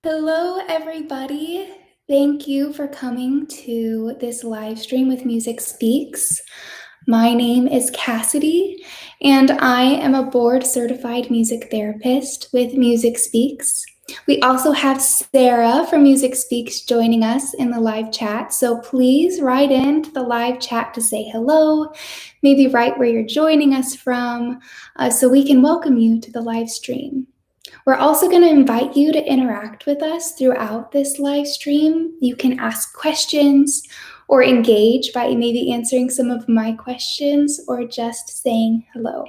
Hello, everybody. Thank you for coming to this live stream with Music Speaks. My name is Cassidy, and I am a board-certified music therapist with Music Speaks. We also have Sarah from Music Speaks joining us in the live chat, so please write into the live chat to say hello, maybe write where you're joining us from, so we can welcome you to the live stream. We're also going to invite you to interact with us throughout this live stream. You can ask questions or engage by maybe answering some of my questions or just saying hello.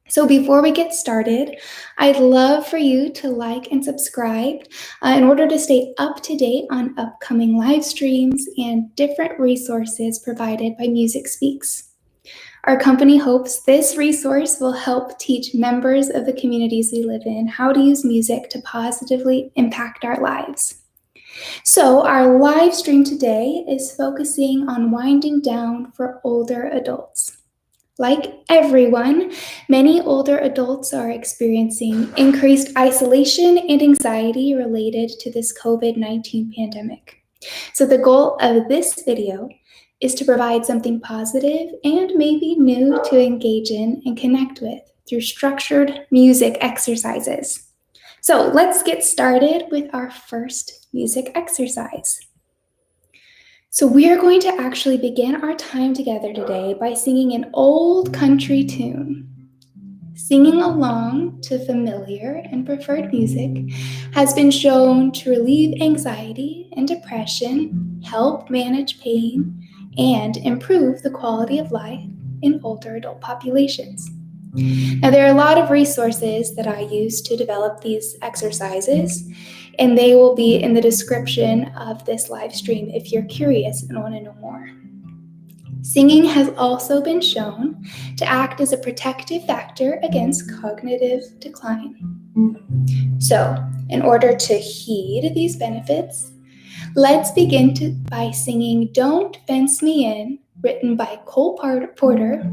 So before we get started, I'd love for you to like and subscribe in order to stay up to date on upcoming live streams and different resources provided by Music Speaks. Our company hopes this resource will help teach members of the communities we live in how to use music to positively impact our lives. So our live stream today is focusing on winding down for older adults. Like everyone, many older adults are experiencing increased isolation and anxiety related to this COVID-19 pandemic. So the goal of this video is to provide something positive and maybe new to engage in and connect with through structured music exercises. So let's get started with our first music exercise. So we are going to actually begin our time together today by singing an old country tune. Singing along to familiar and preferred music has been shown to relieve anxiety and depression, help manage pain, and improve the quality of life in older adult populations. Now, there are a lot of resources that I use to develop these exercises, and they will be in the description of this live stream if you're curious and want to know more. Singing has also been shown to act as a protective factor against cognitive decline. So, in order to heed these benefits, let's begin by singing Don't Fence Me In, written by Cole Porter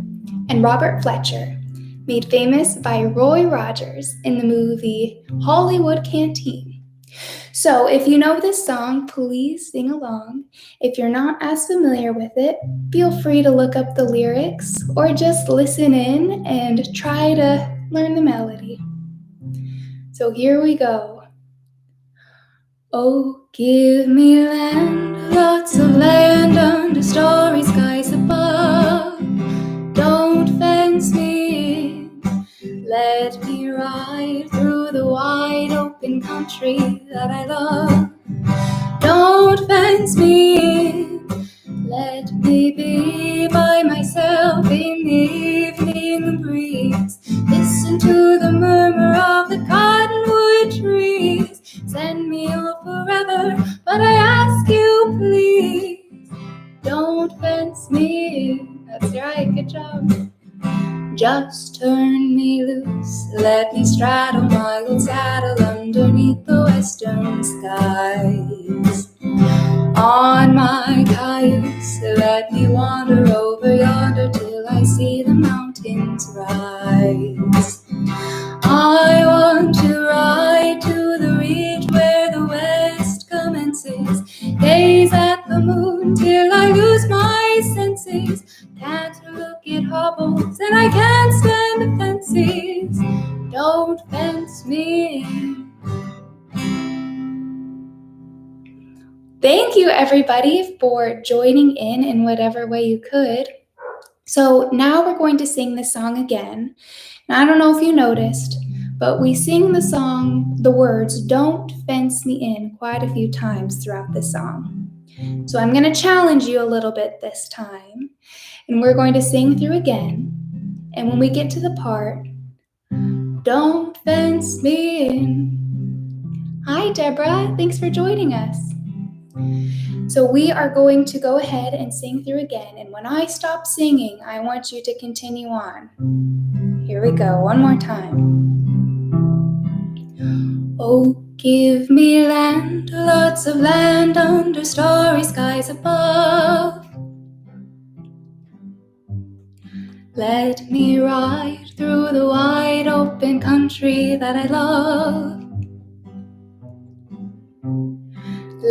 and Robert Fletcher, made famous by Roy Rogers in the movie Hollywood Canteen. So if you know this song, please sing along. If you're not as familiar with it, feel free to look up the lyrics or just listen in and try to learn the melody. So here we go. Oh, give me land, lots of land under starry skies above. Don't fence me in, let me ride through the wide open country that I love. Don't fence me in, let me be by myself in the evening breeze. Listen to the murmur of the cottonwood trees. Send me off forever, but I ask you please, don't fence me in. That's right, good job. Just turn me loose, let me straddle my old saddle underneath the western skies. On my cayuse, let me wander over yonder till I see the mountains rise. I want to ride to the ridge where the west commences, gaze at the moon till I lose my senses. Can't look, it hobbles, and I can't stand the fences. Don't fence me in. Thank you, everybody, for joining in whatever way you could. So now we're going to sing this song again. Now, I don't know if you noticed, but we sing the words, don't fence me in, quite a few times throughout this song. So I'm going to challenge you a little bit this time, and we're going to sing through again. And when we get to the part, don't fence me in. Hi, Deborah. Thanks for joining us. So we are going to go ahead and sing through again. And when I stop singing, I want you to continue on. Here we go, one more time. Oh, give me land, lots of land under starry skies above. Let me ride through the wide open country that I love.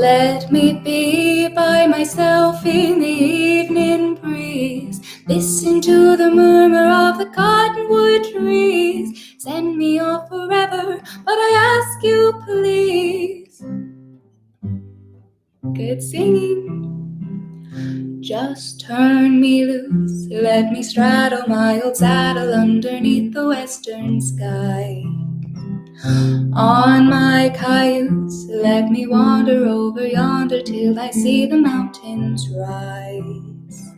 Let me be by myself in the evening breeze. Listen to the murmur of the cottonwood trees. Send me off forever, but I ask you please. Good singing. Just turn me loose. Let me straddle my old saddle underneath the western sky. On my cayuse, let me wander over yonder till I see the mountains rise.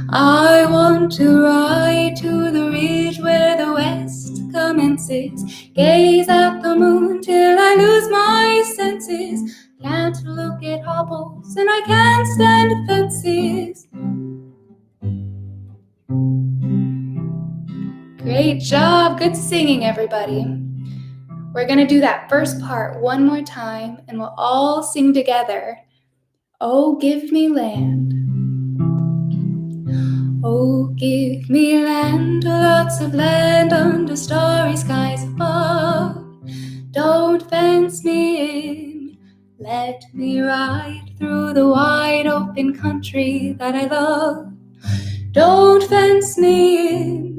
I want to ride to the ridge where the west commences, gaze at the moon till I lose my senses. Can't look at hobbles and I can't stand fences. Great job, good singing, everybody. We're gonna do that first part one more time and we'll all sing together. Oh, give me land. Oh, give me land, lots of land under starry skies above. Don't fence me in, let me ride through the wide open country that I love. Don't fence me in,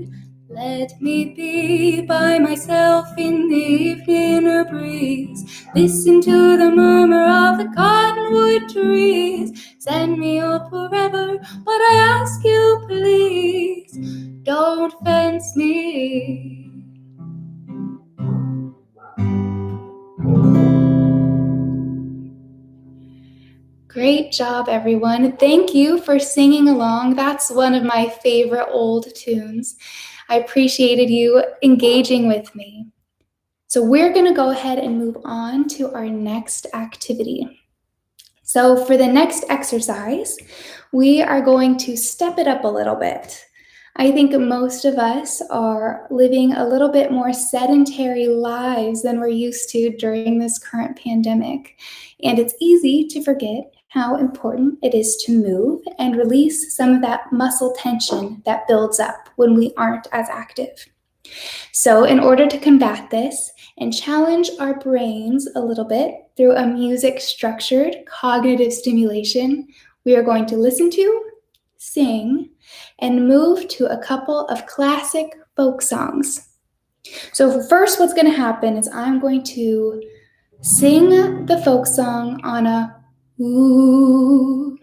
let me be by myself in the evening breeze. Listen to the murmur of the cottonwood trees. Send me off forever, but I ask you please, don't fence me in. Great job, everyone. Thank you for singing along. That's one of my favorite old tunes. I appreciated you engaging with me. So we're going to go ahead and move on to our next activity. So for the next exercise, we are going to step it up a little bit. I think most of us are living a little bit more sedentary lives than we're used to during this current pandemic. And it's easy to forget how important it is to move and release some of that muscle tension that builds up when we aren't as active. So in order to combat this and challenge our brains a little bit through a music-structured cognitive stimulation, we are going to listen to, sing, and move to a couple of classic folk songs. So first, what's going to happen is I'm going to sing the folk song on a ooh.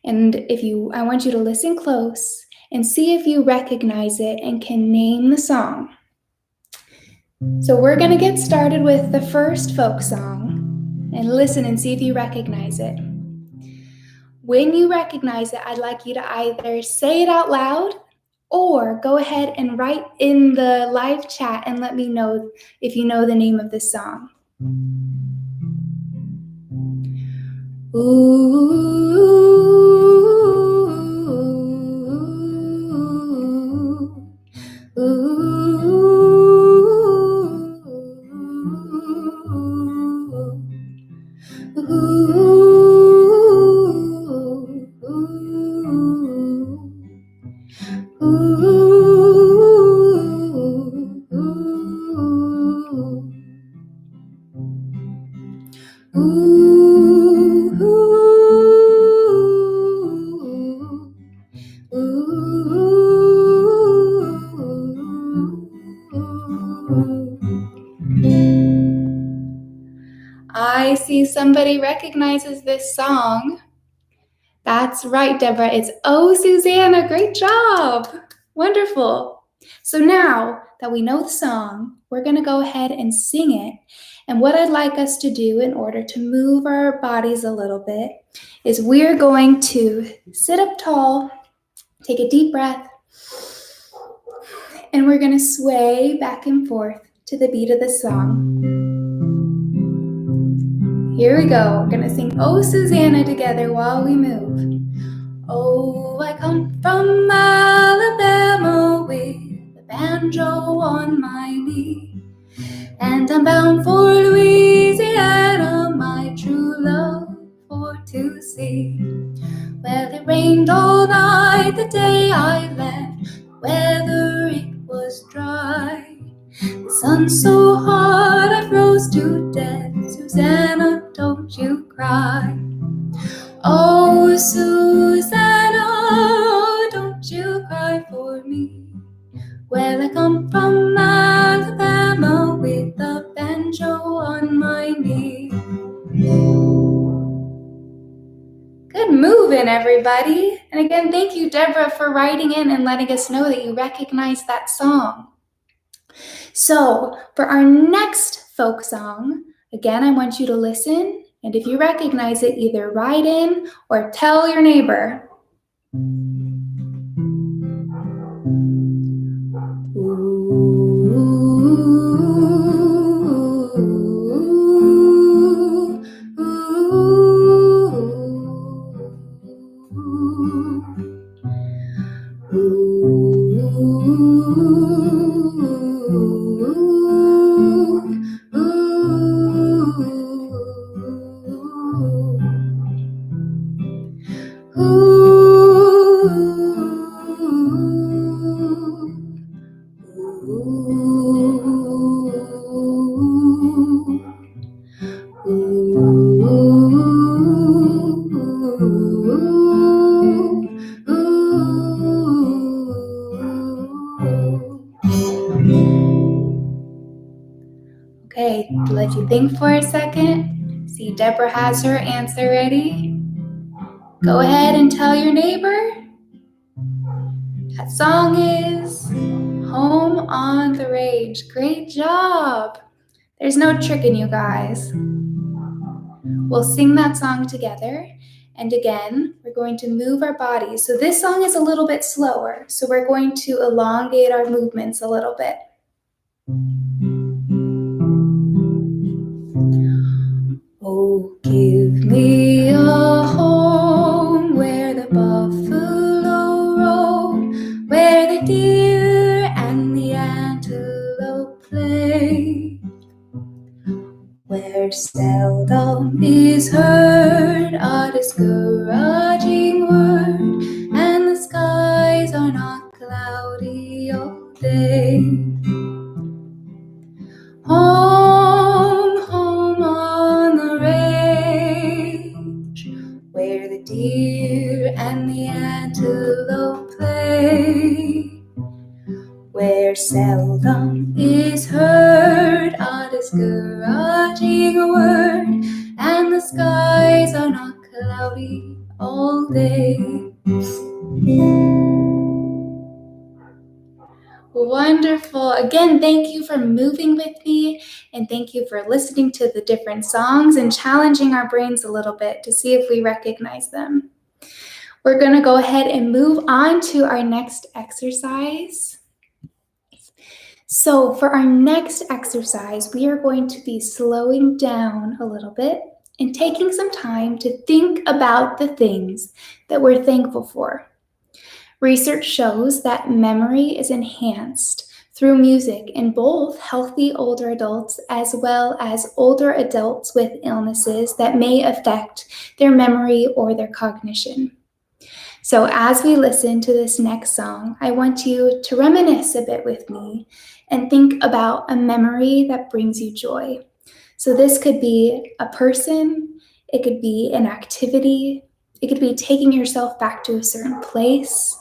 And I want you to listen close and see if you recognize it and can name the song. So we're going to get started with the first folk song and listen and see if you recognize it. When you recognize it, I'd like you to either say it out loud or go ahead and write in the live chat and let me know if you know the name of this song. I see somebody recognizes this song. That's right, Deborah. It's Oh, Susanna. Great job. Wonderful. So now that we know the song, we're going to go ahead and sing it. And what I'd like us to do in order to move our bodies a little bit is we're going to sit up tall, take a deep breath, and we're going to sway back and forth to the beat of the song. Here we go. We're going to sing Oh, Susanna together while we move. Oh, I come from Alabama with the banjo on my knee, and I'm bound for Louisiana, my true love for to see. Well, it rained all night the day I left, whether it was dry. The sun so hot I froze to death. Susanna, don't you Well, I come from Alabama with a banjo on my knee. Good moving, everybody. And again, thank you, Deborah, for writing in and letting us know that you recognize that song. So for our next folk song, again, I want you to listen. And if you recognize it, either write in or tell your neighbor. Okay, let you think for a second. See, Deborah has her answer ready. Go ahead and tell your neighbor. That song is Home on the Range. Great job. There's no tricking you guys. We'll sing that song together. And again, we're going to move our bodies. So this song is a little bit slower. So we're going to elongate our movements a little bit. Oh, give me a home where the buffalo roam, where the deer and the antelope play, where seldom is heard a discouraging word, and the skies are not cloudy all day. Home, home on the range, where the deer and the antelope play, where seldom is heard a discouraging word, and the skies are not cloudy all day. Wonderful. Again, thank you for moving with me, and thank you for listening to the different songs and challenging our brains a little bit to see if we recognize them. We're going to go ahead and move on to our next exercise. So for our next exercise, we are going to be slowing down a little bit and taking some time to think about the things that we're thankful for. Research shows that memory is enhanced through music in both healthy older adults as well as older adults with illnesses that may affect their memory or their cognition. So as we listen to this next song, I want you to reminisce a bit with me and think about a memory that brings you joy. So this could be a person, it could be an activity, it could be taking yourself back to a certain place.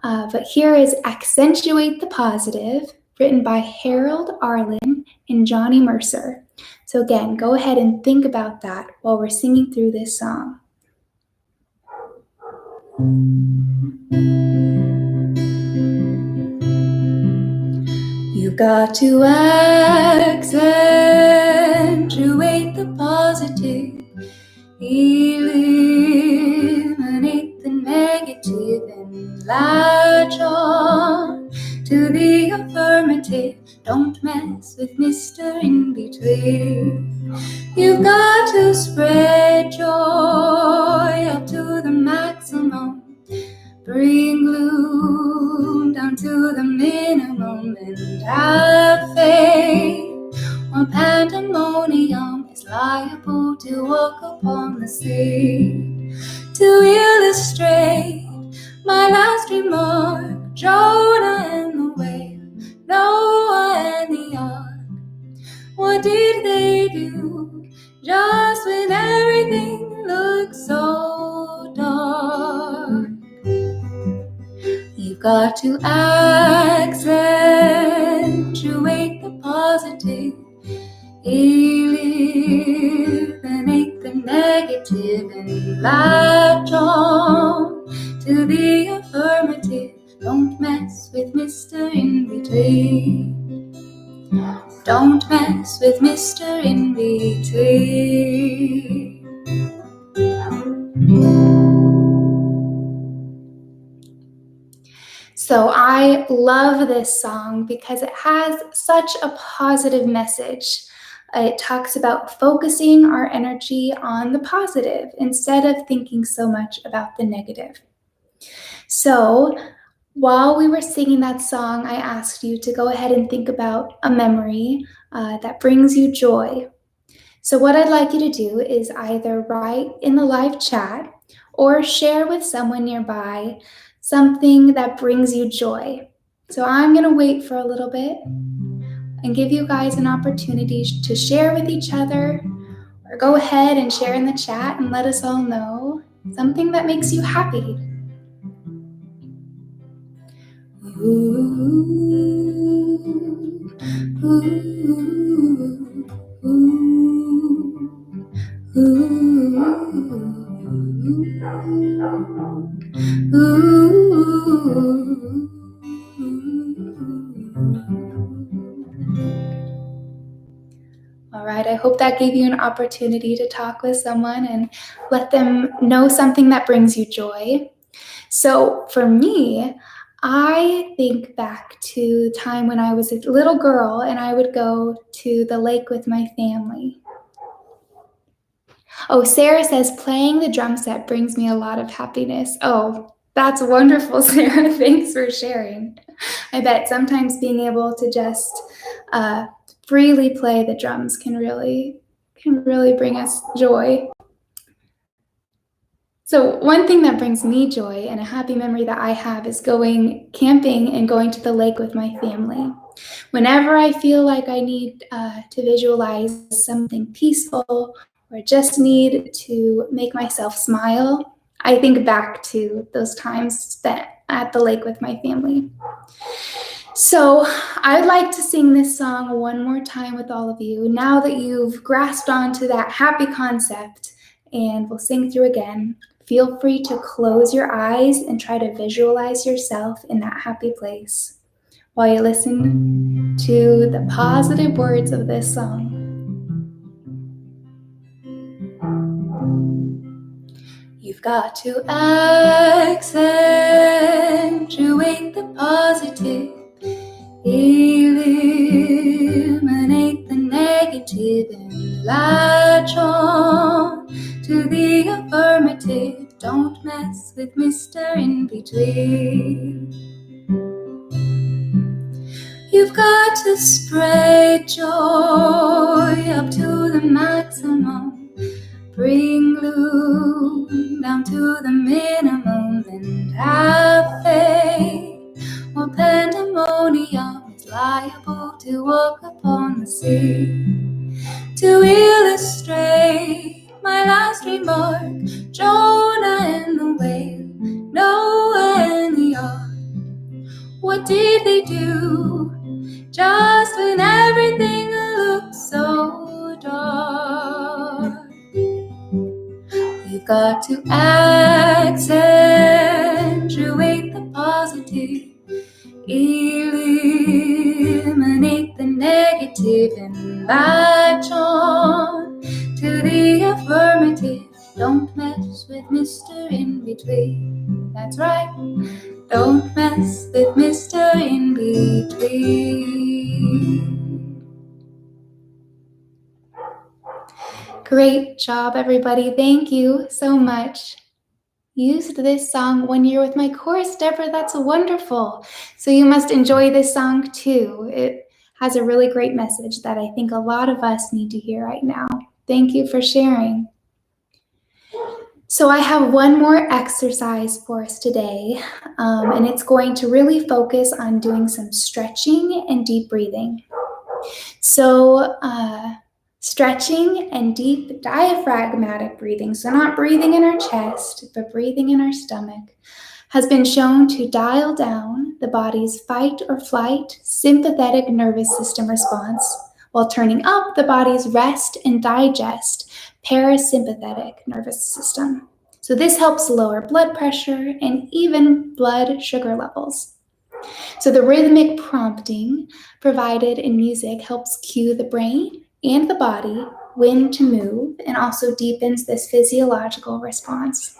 But here is Accentuate the Positive, written by Harold Arlen and Johnny Mercer. So again, go ahead and think about that while we're singing through this song. You've got to accentuate the positive, eliminate the negative, and latch on to the affirmative. Don't mess with Mr. In Between. You've got to spread joy up to the maximum, bring gloom down to the minimum, and have faith when pandemonium is liable to walk upon the sea. To illustrate my last remark, Jonah and the whale, Noah and the ark, what did they do just when everything looked so dark? You've got to accentuate affirmative. Eliminate the negative and latch on to the affirmative. Don't mess with Mr. In Between. Don't mess with Mr. In Between. So I love this song because it has such a positive message. It talks about focusing our energy on the positive instead of thinking so much about the negative. So while we were singing that song, I asked you to go ahead and think about a memory that brings you joy. So what I'd like you to do is either write in the live chat or share with someone nearby something that brings you joy. So I'm going to wait for a little bit and give you guys an opportunity to share with each other, or go ahead and share in the chat and let us all know something that makes you happy. Ooh, ooh, ooh, ooh. All right, I hope that gave you an opportunity to talk with someone and let them know something that brings you joy. So for me, I think back to the time when I was a little girl and I would go to the lake with my family. Oh, Sarah says playing the drum set brings me a lot of happiness. Oh, that's wonderful, Sarah. Thanks for sharing. I bet sometimes being able to just freely play the drums can really bring us joy. So one thing that brings me joy and a happy memory that I have is going camping and going to the lake with my family. Whenever I feel like I need to visualize something peaceful or just need to make myself smile, I think back to those times spent at the lake with my family. So I'd like to sing this song one more time with all of you now that you've grasped onto that happy concept, and we'll sing through again. Feel free to close your eyes and try to visualize yourself in that happy place while you listen to the positive words of this song. You've got to accentuate the positive, eliminate the negative, and latch on to the affirmative. Don't mess with Mr. In Between. You've got to spread joy up to the maximum. Bring gloom down to the minimum, and have faith, or pandemonium is liable to walk upon the sea. To illustrate my last remark, Jonah and the whale, Noah and the ark. What did they do just when everything looked so dark? You've got to accentuate the positive, eliminate the negative, and latch on to the affirmative. Don't mess with Mr. In Between. That's right. Don't mess with Mr. In Between. Great job, everybody. Thank you so much. Used this song one year with my chorus, Deborah. That's wonderful. So you must enjoy this song too. It has a really great message that I think a lot of us need to hear right now. Thank you for sharing. So I have one more exercise for us today, and it's going to really focus on doing some stretching and deep breathing. So stretching and deep diaphragmatic breathing, so not breathing in our chest, but breathing in our stomach, has been shown to dial down the body's fight or flight sympathetic nervous system response, while turning up the body's rest and digest parasympathetic nervous system. So this helps lower blood pressure and even blood sugar levels. So the rhythmic prompting provided in music helps cue the brain and the body when to move and also deepens this physiological response.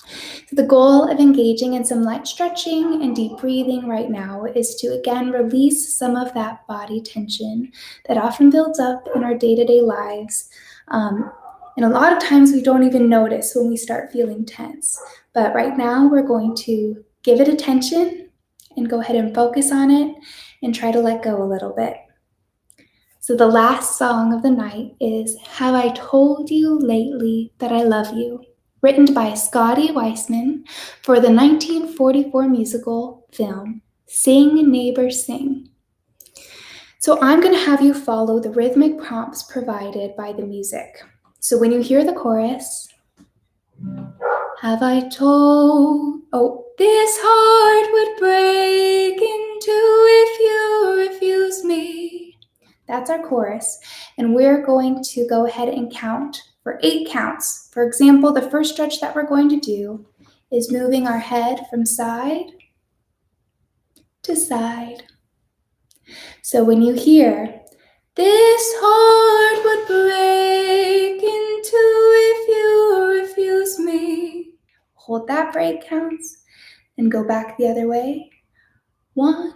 So the goal of engaging in some light stretching and deep breathing right now is to again release some of that body tension that often builds up in our day-to-day lives. And a lot of times we don't even notice when we start feeling tense. But right now we're going to give it attention and go ahead and focus on it and try to let go a little bit. So the last song of the night is Have I Told You Lately That I Love You, written by Scotty Weissman for the 1944 musical film Sing Neighbor Sing. So I'm going to have you follow the rhythmic prompts provided by the music. So when you hear the chorus, have I told, this heart would break in two if you refuse me. That's our chorus, and we're going to go ahead and count for 8 counts. For example, the first stretch that we're going to do is moving our head from side to side. So when you hear, this heart would break in two if you refuse me, hold that break counts and go back the other way. 1,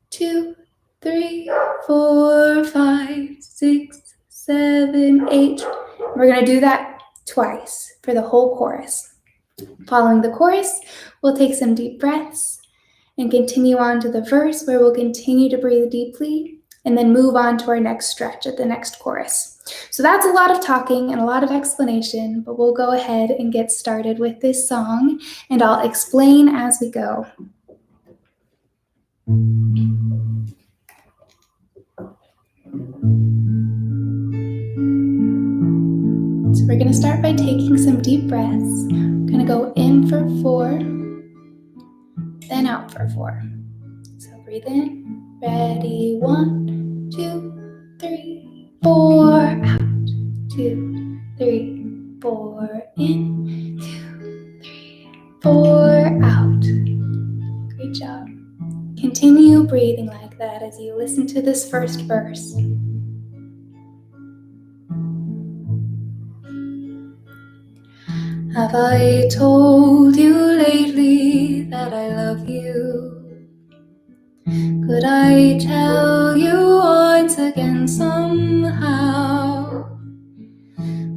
2, 3, 4, 5, 6, 7, 8. We're going to do that twice for the whole chorus. Following the chorus, we'll take some deep breaths and continue on to the verse where we'll continue to breathe deeply and then move on to our next stretch at the next chorus. So that's a lot of talking and a lot of explanation, but we'll go ahead and get started with this song and I'll explain as we go. So we're going to start by taking some deep breaths. We're going to go in for 4, then out for 4. So breathe in, ready, 1, 2, 3, 4, out, 2, 3, 4, in, 2, 3, 4, out. Great job. Continue breathing like that as you listen to this first verse. Have I told you lately that I love you? Could I tell you once again somehow?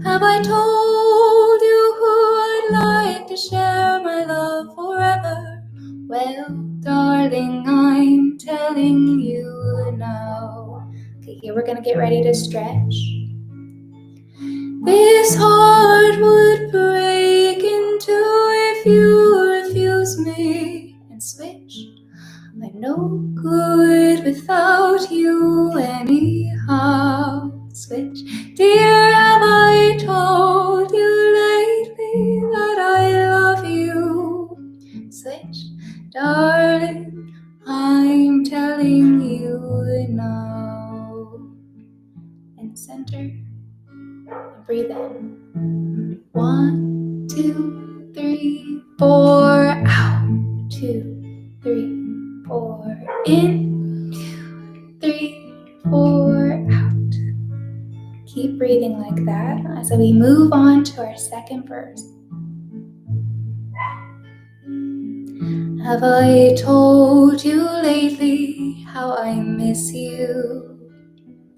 Have I told you who I'd like to share my love forever? Well, darling, I'm telling you now. Okay, here we're gonna get ready to stretch. This heart would break in two if you refuse me. And switch. I'm no good without you anyhow. Switch. Dear, have I told you lately that I love you? Switch. Darling, I'm telling you now. And center. Breathe in. 1, 2, 3, 4, out. 2, 3, 4, in. 2, 3, 4, out. Keep breathing like that as we move on to our second verse. Have I told you lately how I miss you?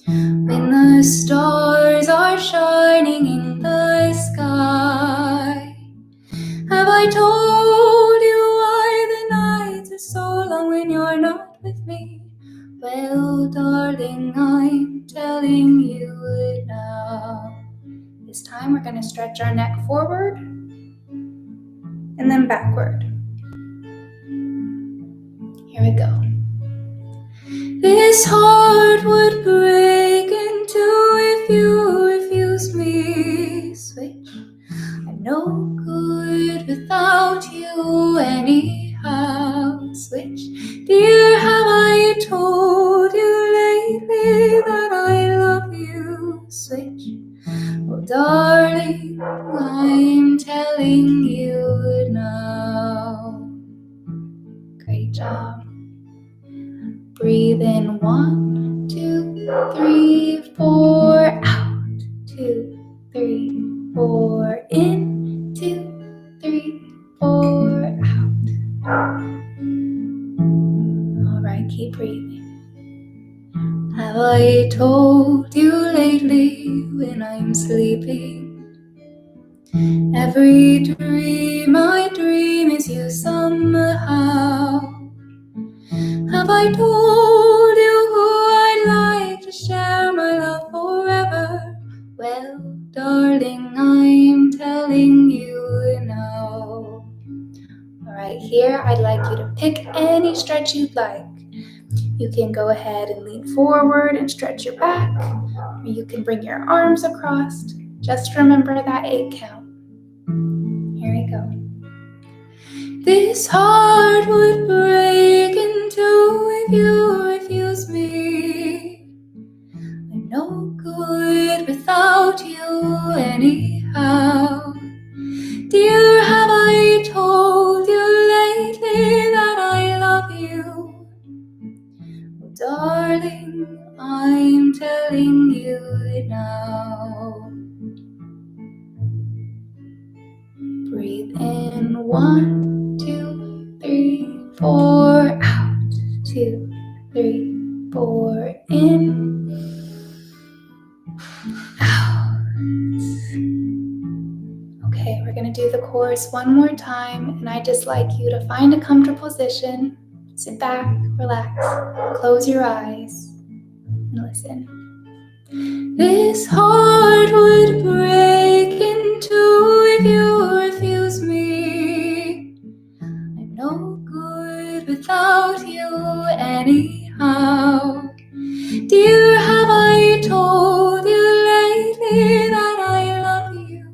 When the stars are shining in the sky, have I told you why the nights are so long when you're not with me? Well, darling, I'm telling you now. This time we're going to stretch our neck forward and then backward. Here we go. This heart would break in two if you refuse me. Switch. I'm no good without you anyhow. Switch. Dear, have I told you lately that I breathe in. 1, 2, 3, 4, out. 2, 3, 4, in. 2, 3, 4, out. All right, keep breathing. Have I told you lately when I'm sleeping? Every dream I dream is you somehow. Have I told you who I'd like to share my love forever? Well, darling, I'm telling you now. Alright, here I'd like you to pick any stretch you'd like. You can go ahead and lean forward and stretch your back, or you can bring your arms across. Just remember that 8 count. Here we go. This heart would break in two if you refuse me. I'm no good without you anyhow. Dear, have I told you lately that I love you? Well, darling, I'm telling you now. Breathe in. 1, 2, 3, 4, out. 2, 3, 4, in, out. Okay, we're gonna do the chorus one more time, and I'd just like you to find a comfortable position, sit back, relax, close your eyes, and listen. This heart would break in two if you refuse me. I'm no good without you anyhow. Dear, have I told you lately that I love you?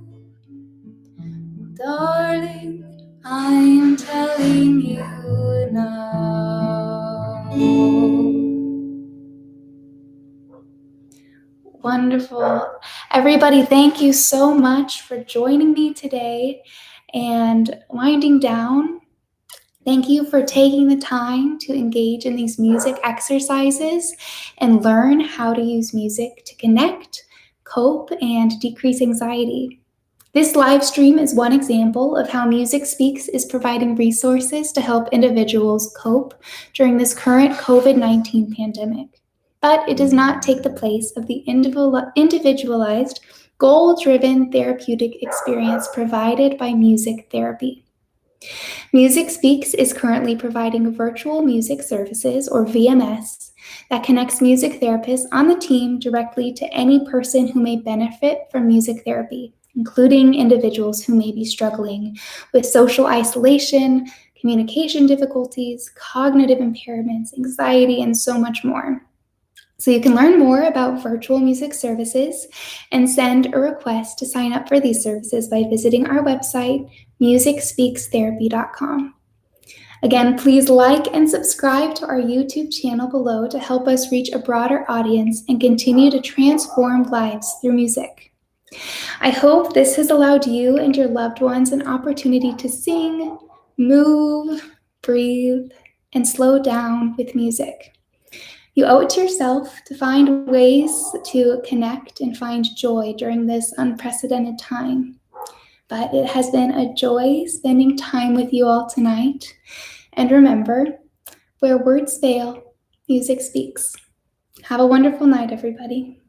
Darling, I'm telling you now. Wonderful. Everybody, thank you so much for joining me today and winding down. Thank you for taking the time to engage in these music exercises and learn how to use music to connect, cope, and decrease anxiety. This live stream is one example of how Music Speaks is providing resources to help individuals cope during this current COVID-19 pandemic. But it does not take the place of the individualized, goal-driven therapeutic experience provided by music therapy. Music Speaks is currently providing virtual music services, or VMS, that connects music therapists on the team directly to any person who may benefit from music therapy, including individuals who may be struggling with social isolation, communication difficulties, cognitive impairments, anxiety, and so much more. So you can learn more about virtual music services and send a request to sign up for these services by visiting our website, musicspeakstherapy.com. Again, please like and subscribe to our YouTube channel below to help us reach a broader audience and continue to transform lives through music. I hope this has allowed you and your loved ones an opportunity to sing, move, breathe, and slow down with music. You owe it to yourself to find ways to connect and find joy during this unprecedented time. But it has been a joy spending time with you all tonight. And remember, where words fail, music speaks. Have a wonderful night, everybody.